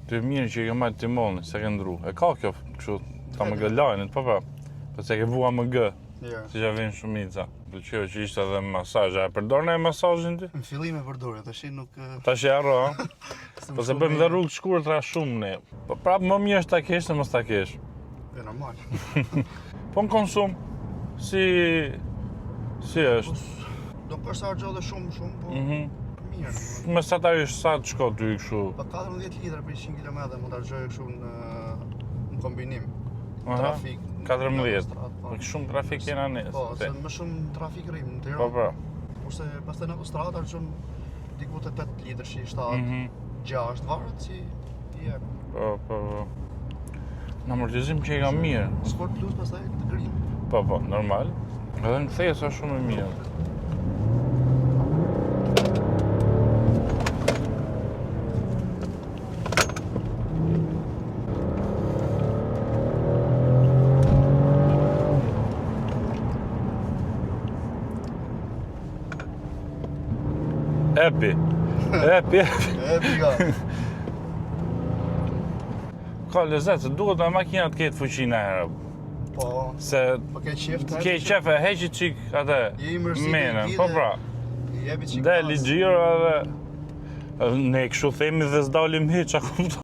Të mirë që i ke majtë timoni, se ke ndru. E ka kjo, kështu, ta më gëllajnit, po. Po se ke vua më gë, si që vinë shumica. Pëlqeu që ishte edhe masazh, a e përdor në masazhin ti? Në fillim e përdor, tash nuk... Tash e harro, ha? Po se bëjmë dhe rrugë shkurtra shumë ne. Po prapë më mirë është ta kesh se mos ta kesh. E normal. Po në konsum, si është? Do përsa argjo dhe shumë, po mirë. Mesatarisht sa të shko ty kështu? Po 14 litra për 100 km mund të argjoj kështu në kombinim. Aha, Trafik. 14. Po shumë trafik jena nes. Po, se më shumë trafik rrim në Tiranë. Po. Kurse pastaj në autostradë argjon diku te 8 litër, 7, 6 varet si i jep. Po. Në amortizim që i ka mirë. Sport Plus pastaj të grim. Po, normal. Edhe në thjesë është shumë e mirë. Epi ka. Ka lezet, se duhet me makina të ketë fuqi në herë. Po, Se ke qef të ke qefe, heqi qik atë menën, po pra. Deli gjiro edhe ne kështu themi dhe s'dalim hiq, a kupton?